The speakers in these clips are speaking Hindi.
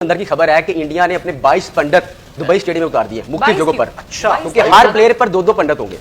अंदर की खबर है कि इंडिया ने अपने 22 पंडित दुबई स्टेडियम में उतार दिए मुख्य जगहों पर। अच्छा, क्योंकि हर प्लेयर पर दो पंडित होंगे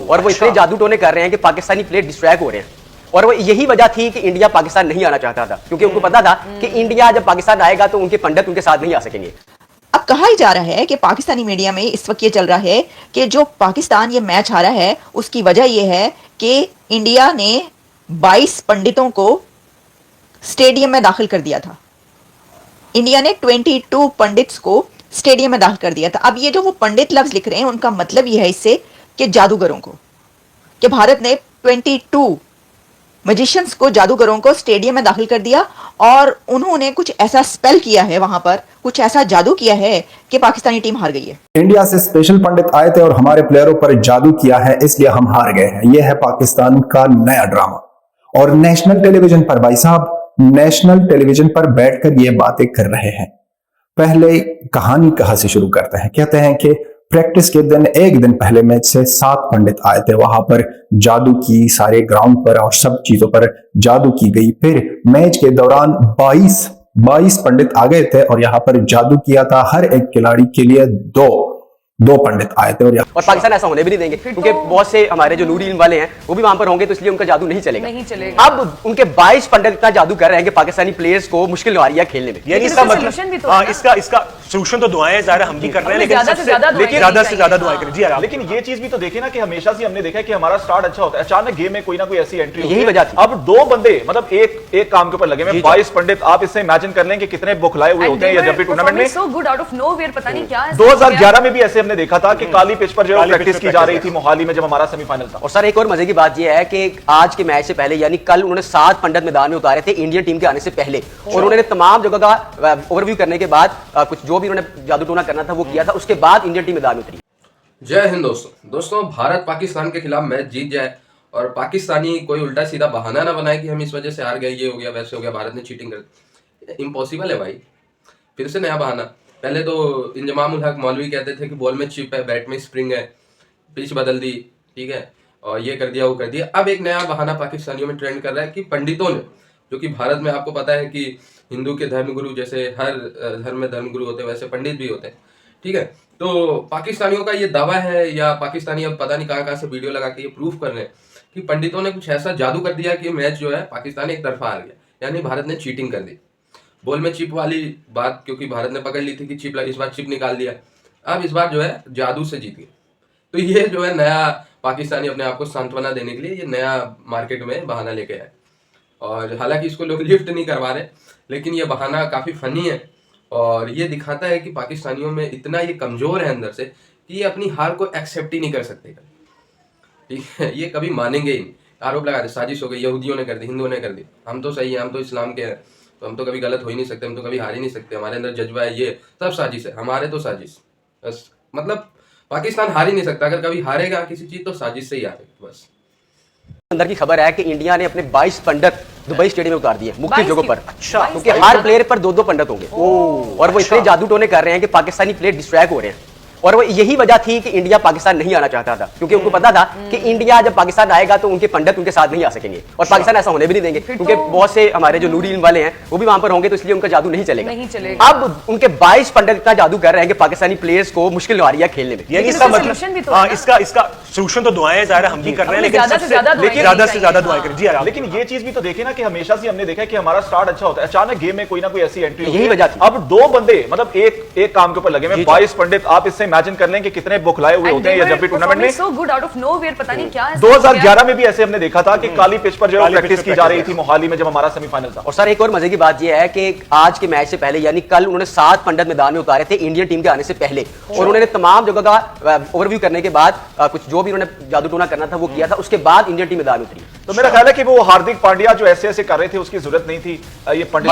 और वो इतने जादू टोने कर रहे हैं कि पाकिस्तानी प्लेयर डिस्ट्रैक्ट हो रहे हैं। और वो यही वजह थी कि इंडिया पाकिस्तान नहीं आना चाहता था, क्योंकि उनको पता था कि इंडिया जब पाकिस्तान आएगा तो उनके पंडित उनके साथ नहीं आ सकेंगे। अब कहा ही जा रहा है कि पाकिस्तानी मीडिया में इस वक्त ये चल रहा है कि जो पाकिस्तान ये मैच हारा है उसकी वजह यह है कि इंडिया ने 22 पंडितों को स्टेडियम में दाखिल कर दिया था। इंडिया ने 22 पंडित्स को स्टेडियम में दाखिल कर दिया था। अब ये जो वो पंडित लफ्ज लिख रहे हैं उनका मतलब ये है इससे कि जादूगरों को, कि भारत ने 22 मैजिशियंस को, जादूगरों को स्टेडियम में दाखिल कर दिया और उन्होंने कुछ ऐसा स्पेल किया है, वहां पर कुछ ऐसा जादू किया है कि पाकिस्तानी टीम हार गई है। इंडिया से स्पेशल पंडित आए थे और हमारे प्लेयरों पर जादू किया है, इसलिए हम हार गए हैं। यह है पाकिस्तान का नया ड्रामा। और नेशनल टेलीविजन पर, भाई साहब, नेशनल टेलीविजन पर बैठकर ये बातें कर रहे हैं। पहले कहानी कहां से शुरू करते हैं। कहते हैं कि प्रैक्टिस के दिन, एक दिन पहले मैच से 7 पंडित आए थे, वहां पर जादू की, सारे ग्राउंड पर और सब चीजों पर जादू की गई। फिर मैच के दौरान 22 पंडित आ गए थे और यहां पर जादू किया था। हर एक खिलाड़ी के लिए दो पंडित आए थे। और पाकिस्तान ऐसा होने भी नहीं देंगे, क्योंकि बहुत से हमारे जो नूरी इल्म वाले हैं वो भी वहां पर होंगे, तो इसलिए उनका जादू नहीं चलेगा। अब उनके 22 पंडित इतना जादू कर रहे हैं कि पाकिस्तानी प्लेयर्स को मुश्किल आ रही है खेलने में। यानी इसका मतलब इसका सोल्यूशन तो दुआएं ज़ाहिर हम भी कर रहे हैं, लेकिन ज्यादा से ज्यादा दुआएं करें। जी, लेकिन ये चीज भी तो देखे ना कि हमेशा से हमने देखा है कि हमारा स्टार्ट अच्छा होता है, अचानक गेम में कोई ना कोई ऐसी एंट्री, यही वजह थी। अब 2 बंदे मतलब एक काम के ऊपर लगे हुए 22 पंडित। आप इससे इमेजिन कर लें कि कितने बुखलाए हुए होते हैं या जब भी टूर्नामेंट में। 2011 में भी ऐसे हमने देखा था कि काली पिच पर जो प्रैक्टिस की जा रही थी मोहाली में, जब हमारा सेमीफाइनल था। और सर एक और मजे की बात यह है कि आज के मैच से पहले, यानी कल, उन्होंने 7 पंडित मैदान में उतारे थे इंडियन टीम के आने से पहले, और उन्होंने तमाम जगह का ओवरव्यू करने के बाद कुछ जो भी उन्होंने जादू टोना करना था वो किया था। उसके बाद इंडियन टीम मैदान में उतरी। जय हिंद दोस्तों, भारत पाकिस्तान के खिलाफ मैच जीत जाए और पाकिस्तानी कोई उल्टा सीधा बहाना ना बनाए कि हम इस वजह से हार गए, ये हो गया, वैसे हो गया, भारत ने चीटिंग कर दी। इम्पॉसिबल है भाई। फिर से नया बहाना। पहले तो इंजमाम उल हक मौलवी कहते थे कि बॉल में चिप है, बैट में स्प्रिंग है, पिच बदल दी, ठीक है, और ये कर दिया, वो कर दिया। अब एक नया बहाना पाकिस्तानियों में ट्रेंड कर रहा है कि पंडितों ने, जो कि भारत में आपको पता है कि हिंदू के धर्मगुरु, जैसे हर धर्म में धर्मगुरु होते हैं वैसे पंडित भी होते हैं, ठीक है। तो पाकिस्तानियों का ये दावा है, या पाकिस्तानी अब पता नहीं कहाँ से वीडियो लगा के ये प्रूफ कर रहे हैं कि पंडितों ने कुछ ऐसा जादू कर दिया कि मैच जो है पाकिस्तान एक तरफा हार गया, यानी भारत ने चीटिंग कर दी। बॉल में चिप वाली बात, क्योंकि भारत ने पकड़ ली थी कि चिप, इस बार चिप निकाल दिया। अब इस बार जो है जादू से जीत गए। तो ये जो है नया पाकिस्तानी अपने आप को सांत्वना देने के लिए ये नया मार्केट में बहाना लेके आए। और हालांकि इसको लोग लिफ्ट नहीं करवा रहे, लेकिन ये बहाना काफ़ी फनी है और ये दिखाता है कि पाकिस्तानियों में इतना ये कमज़ोर है अंदर से कि ये अपनी हार को एक्सेप्ट ही नहीं कर सकते, ठीक है। ये कभी मानेंगे ही नहीं। आरोप लगा दे साजिश हो गई, यहूदियों ने कर दी, हिंदुओं ने कर दी, हम तो सही है, हम तो इस्लाम के हैं, तो हम तो कभी गलत हो ही नहीं सकते, हम तो कभी हार ही नहीं सकते, हमारे अंदर जज्बा है, ये सब साजिश है, हमारे तो साजिश बस। मतलब पाकिस्तान हार ही नहीं सकता, अगर कभी हारेगा किसी चीज़ तो साजिश से ही हारेगा बस। अंदर की खबर है कि इंडिया ने अपने 22 पंडित दुबई स्टेडियम में उतार दिए मुख्य जगहों पर। अच्छा, क्योंकि हर प्लेयर पर दो पंडित होंगे और वो इतने जादू टोने कर रहे हैं कि पाकिस्तानी प्लेयर डिस्ट्रैक्ट हो रहे हैं। और वो यही वजह थी कि इंडिया पाकिस्तान नहीं आना चाहता था, क्योंकि उनको पता था कि इंडिया जब पाकिस्तान आएगा तो उनके पंडित उनके साथ नहीं आ सकेंगे और पाकिस्तान ऐसा होने भी नहीं देंगे, क्योंकि बहुत से हमारे जो नूरी इल्म वाले हैं वो भी वहां पर होंगे, तो इसलिए उनका जादू नहीं चलेगा। अब उनके 22 पंडित इतना जादू कर रहे हैं कि पाकिस्तानी प्लेयर्स को मुश्किल आ रही है खेलने में। यानी इसका मतलब इसका सोल्यूशन तो दुआएं ज़ाहिर हम भी कर रहे हैं, लेकिन ज्यादा से ज्यादा दुआएं करें। जी, लेकिन ये चीज भी तो देखे ना कि हमेशा से हमने देखा है कि हमारा स्टार्ट अच्छा होता है, अचानक गेम में कोई ना कोई ऐसी एंट्री, यही वजह थी। अब 2 बंदे मतलब एक काम के ऊपर लगे हुए 22 पंडित। आप इससे इमेजिन कर लें कि कितने बुखलाए हुए होते हैं या जब भी टूर्नामेंट में। पता नहीं क्या 2011 में भी ऐसे हमने देखा था कि काली पिच पर जो प्रैक्टिस की जा रही थी मोहाली में, जब हमारा सेमीफाइनल था। और सर एक और मजे की बात यह है कि आज के मैच से पहले, यानी कल, उन्होंने 7 पंडित मैदान में उतारे थे इंडियन टीम के आने से पहले, और उन्होंने तमाम जगह का ओवरव्यू करने के बाद कुछ जो भी उन्होंने जादू टोना करना था वो किया था। उसके बाद इंडियन टीम मैदान में उतरी। तो मेरा ख्याल है कि वो हार्दिक पांड्या जो ऐसे कर रहे थे उसकी जरूरत नहीं थी। ये पंडित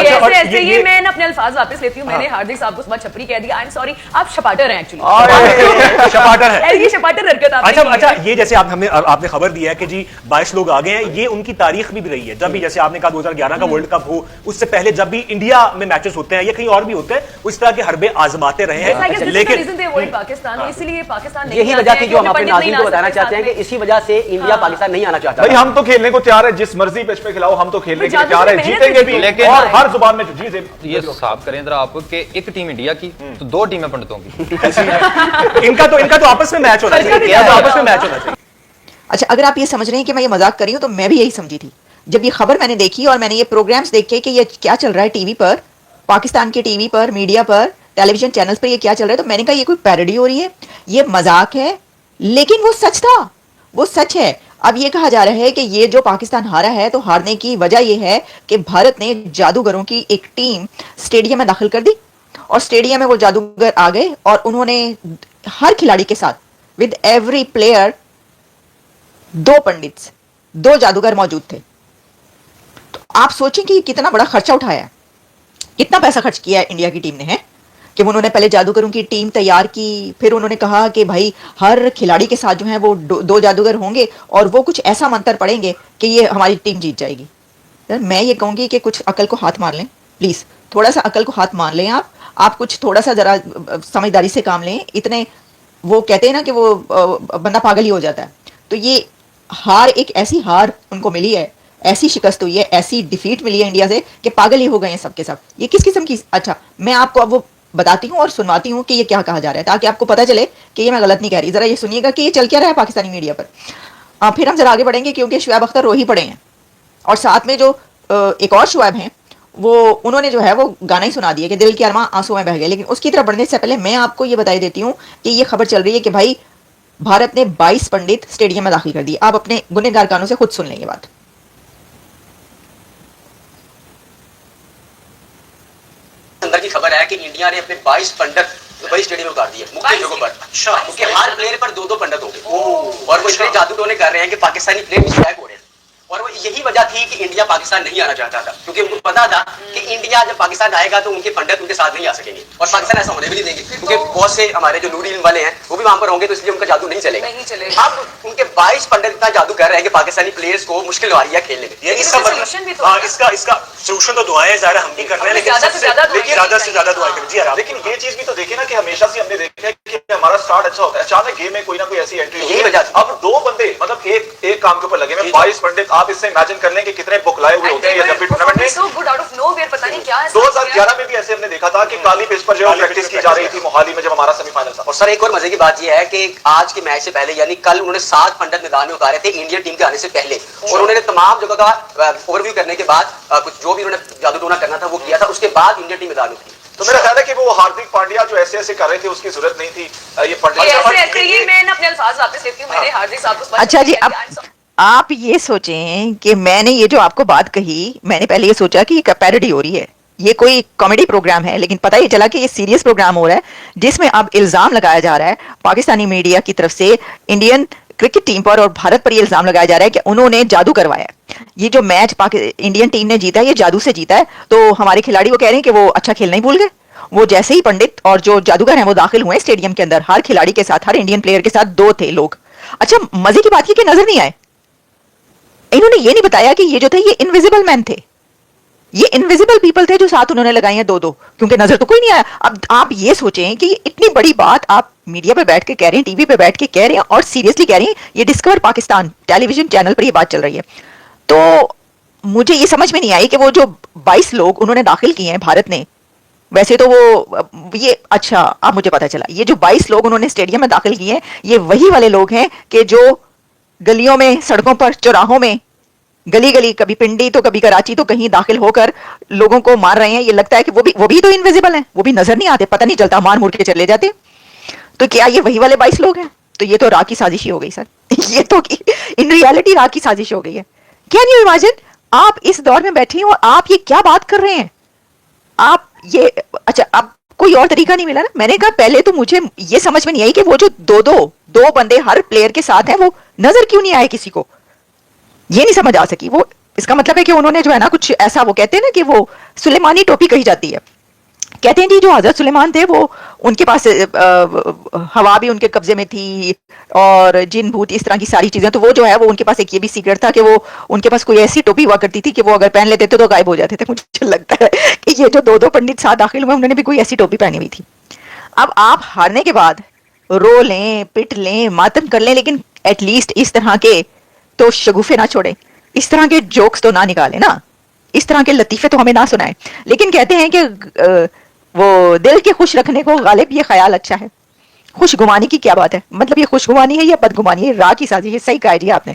ये मैं अपने अल्फाज वापस लेती हूं। मैंने हार्दिक साहब को सुबह छपरी कह दिया। आई एम सॉरी, आप छपाटर हैं एक्चुअली। शपाटर है। ये शपाटर हरकत आपने की है। अच्छा, ये जैसे आपने खबर दिया है कि जी 22 लोग आ गए हैं, ये उनकी तारीख भी रही है। जब भी जैसे आपने कहा 2011 का वर्ल्ड कप हो, उससे पहले जब भी इंडिया में मैचेस होते हैं या कहीं और भी होते हैं, उस तरह के हरबे आजमाते रहे हैं। लेकिन इसीलिए पाकिस्तान यही वजह थी जो हम अपने नाज़रीन को बताना चाहते हैं कि इसी वजह से इंडिया पाकिस्तान नहीं आना चाहता। भाई हम तो खेलने को तैयार है, जिस मर्जी पिच पे खिलाओ, हम तो खेलने के लिए तैयार है, जीतेंगे भी, लेकिन और हर जुबान में जी ये साफ करें जरा आप कि एक टीम इंडिया की तो 2 टीमें पंडितों की। इनका तो आपस में मैच होना चाहिए, आपस में मैच होना चाहिए। अच्छा, अगर आप ये समझ रहे हैं कि मैं ये मजाक कर रही हूँ, तो मैं भी यही समझी थी जब ये खबर मैंने देखी और मैंने ये प्रोग्राम्स देखे कि ये क्या चल रहा है टीवी पर, पाकिस्तान के टीवी पर, मीडिया पर, टेलीविजन चैनल्स पर ये क्या चल रहा है, तो मैंने कहा ये कोई पैरोडी हो रही है, ये मजाक है। लेकिन वो सच था, वो सच है। अब ये कहा जा रहा है कि ये जो पाकिस्तान हारा है, तो हारने की वजह ये है कि भारत ने जादूगरों की एक टीम स्टेडियम में दाखिल कर दी और स्टेडियम में वो जादूगर आ गए और उन्होंने हर खिलाड़ी के साथ विद एवरी प्लेयर 2 पंडित, 2 जादूगर मौजूद थे। तो आप सोचें कि कितना बड़ा खर्चा उठाया है, कितना पैसा खर्च किया है इंडिया की टीम ने, है कि उन्होंने पहले जादूगरों की टीम तैयार की, फिर उन्होंने कहा कि भाई हर खिलाड़ी के साथ जो है वो 2 जादूगर होंगे और वो कुछ ऐसा मंत्र पढ़ेंगे कि ये हमारी टीम जीत जाएगी। मैं ये कहूंगी कि कुछ अकल को हाथ मार लें, प्लीज थोड़ा सा अकल को हाथ मार लें। आप कुछ थोड़ा सा जरा समझदारी से काम लें। इतने वो कहते हैं ना कि वो बंदा पागल ही हो जाता है। तो ये हार, एक ऐसी हार उनको मिली है, ऐसी शिकस्त हुई है, ऐसी डिफीट मिली है इंडिया से कि पागल ही हो गए हैं सबके सब। ये किस किस्म की, अच्छा मैं आपको अब वो बताती हूँ और सुनवाती हूँ कि ये क्या कहा जा रहा है, ताकि आपको पता चले कि ये मैं गलत नहीं कह रही। जरा ये सुनिएगा कि ये चल क्या रहा है पाकिस्तानी मीडिया पर। फिर हम जरा आगे बढ़ेंगे, क्योंकि शुएब अख्तर रो ही पड़े हैं और साथ में जो एक और शुएब हैं, वो उन्होंने जो है वो गाना ही सुना दिया कि दिल के अरमां आंसू में बह गए। लेकिन उसकी तरफ बढ़ने से पहले मैं आपको ये बताई देती हूँ कि ये खबर चल रही है कि भाई भारत ने 22 पंडित स्टेडियम में दाखिल कर दिए। आप अपने गुनहगार कानों से खुद सुन लेंगे बात। अंदर की खबर है कि इंडिया ने अपने 22 पंडित दुबई स्टेडियम में उतार दिए मुख्य जगहों पर। अच्छा, क्योंकि हर प्लेयर पर 2-2 पंडित होंगे और वो इतने जादू टोने कर रहे हैं कि पाकिस्तानी प्लेयर डिस्ट्रैक्ट हो रहे हैं। और वो यही वजह थी कि इंडिया पाकिस्तान नहीं आना चाहता था, क्योंकि उनको पता था कि इंडिया जब पाकिस्तान आएगा तो उनके पंडित उनके साथ नहीं आ सकेंगे और पाकिस्तान ऐसा होने भी नहीं देंगे, क्योंकि बहुत से हमारे जो नूरी इल्म वाले हैं वो भी वहां पर होंगे, तो इसलिए उनका जादू नहीं चलेगा। अब उनके 22 पंडित इतना जादू कर रहे हैं कि पाकिस्तानी प्लेयर्स को मुश्किल आ रही है खेलने में। इसका सोल्यूशन तो दुआएं ज़ाहिर हम भी कर रहे हैं, लेकिन ज्यादा से ज्यादा दुआएं करें। जी, लेकिन ये चीज भी तो देखे ना कि हमेशा से हमने देखा है कि हमारा स्टार्ट अच्छा होता है, अचानक गेम में कोई ना कोई ऐसी एंट्री होती है। अब 2 बंदे मतलब एक काम के ऊपर लगे हैं, 22 पंडित। आप इससे इमेजिन कर लें कि कितने बुकलाए हुए होते हैं ये जब भी टूर्नामेंट में। 2011 में भी ऐसे हमने देखा था कि काली पिच पर जो प्रैक्टिस की जा रही थी मोहाली में, जब हमारा सेमीफाइनल था। और सर एक और मजे की बात यह है कि आज के मैच से पहले, यानी कल, उन्होंने 7 पंडित मैदान में उतारे थे इंडियन टीम के आने से पहले, और उन्होंने तमाम जगह का ओवरव्यू करने के बाद कुछ जो भी उन्होंने जादू टोना करना था वो किया था। उसके बाद इंडियन टीम मैदान में थी। तो मेरा ख्याल है कि वो हार्दिक पांड्या जो ऐसे कर रहे थे उसकी जरूरत नहीं थी। ये अच्छा जी, अब आप ये सोचें कि मैंने ये जो आपको बात कही, मैंने पहले ये सोचा कि ये पैरोडी हो रही है, ये कोई कॉमेडी प्रोग्राम है, लेकिन पता ये चला कि ये सीरियस प्रोग्राम हो रहा है, जिसमें अब इल्जाम लगाया जा रहा है पाकिस्तानी मीडिया की तरफ से इंडियन क्रिकेट टीम पर और भारत पर ये इल्जाम लगाया जा रहा है कि उन्होंने जादू करवाया। ये जो मैच इंडियन टीम ने जीता है, ये जादू से जीता है। तो हमारे खिलाड़ी वो कह रहे हैं कि वो अच्छा खेलना ही भूल गए। वो जैसे ही पंडित और जो जादूगर हैं वो दाखिल हुए स्टेडियम के अंदर, हर खिलाड़ी के साथ, हर इंडियन प्लेयर के साथ 2 थे लोग। अच्छा, मजे की बात ये कि नजर नहीं आए। इन्होंने ये नहीं बताया कि ये जो थे ये इनविजिबल मैन थे, ये इनविजिबल पीपल थे जो साथ उन्होंने लगाई हैं 2-2, क्योंकि नजर तो कोई नहीं आया। अब आप ये सोचें कि इतनी बड़ी बात आप मीडिया पे बैठ के कह रहे हैं, टीवी पे बैठ के कह रहे हैं और सीरियसली कह रहे हैं, ये डिस्कवर पाकिस्तान टेलीविजन चैनल पर ये बात चल रही है। तो मुझे ये समझ में नहीं आई कि वो जो 22 लोग उन्होंने दाखिल किए हैं भारत ने, वैसे तो वो ये, अच्छा अब मुझे पता चला, ये जो 22 लोग उन्होंने स्टेडियम में दाखिल किए हैं, ये वही वाले लोग हैं कि जो गलियों में, सड़कों पर, चौराहों में, गली गली, कभी पिंडी तो कभी कराची, तो कहीं दाखिल होकर लोगों को मार रहे हैं। ये लगता है कि वो भी तो इनविजिबल हैं, वो भी नजर नहीं आते, पता नहीं चलता, मार मुड़ के चले जाते। तो क्या ये वही वाले 22 लोग हैं? तो ये तो राह की साजिश ही हो गई सर। ये तो इन रियलिटी राह की साजिश हो गई है। कैन यू इमेजिन, आप इस दौर में बैठे हो, आप ये क्या बात कर रहे हैं? आप ये, अच्छा अब कोई और तरीका नहीं मिला ना? मैंने कहा पहले तो मुझे ये समझ में नहीं आई कि वो जो दो बंदे हर प्लेयर के साथ हैं, वो नजर क्यों नहीं आए किसी को, ये नहीं समझ आ सकी। वो इसका मतलब है कि उन्होंने जो है ना कुछ ऐसा, वो कहते हैं ना कि वो सुलेमानी टोपी कही जाती है कहते हैं जी जो हजरत सुलेमान थे वो उनके पास हवा भी उनके कब्जे में थी और जिन भूत इस तरह की सारी चीजें, तो वो जो है वो उनके पास एक ये भी सीक्रेट था कि वो उनके पास कोई ऐसी टोपी हुआ करती थी कि वो अगर पहन लेते थे तो गायब हो जाते थे। मुझे लगता है कि ये जो दो पंडित साथ दाखिल हुए उन्होंने भी कोई ऐसी टोपी पहनी हुई थी। अब आप हारने के बाद रो लें, पिट लें, मातम कर लें, लेकिन एटलीस्ट इस तरह के तो शगुफे ना छोड़ें, इस तरह के जोक्स तो ना निकालें ना, इस तरह के लतीफे तो हमें ना सुनाएं। लेकिन कहते हैं कि वो दिल के खुश रखने को गालिब ये ख्याल अच्छा है। खुशगुमानी की क्या बात है, मतलब ये खुशगुमानी है या बदगुमानी है, राह की साजिश है। सही कहा जी आपने।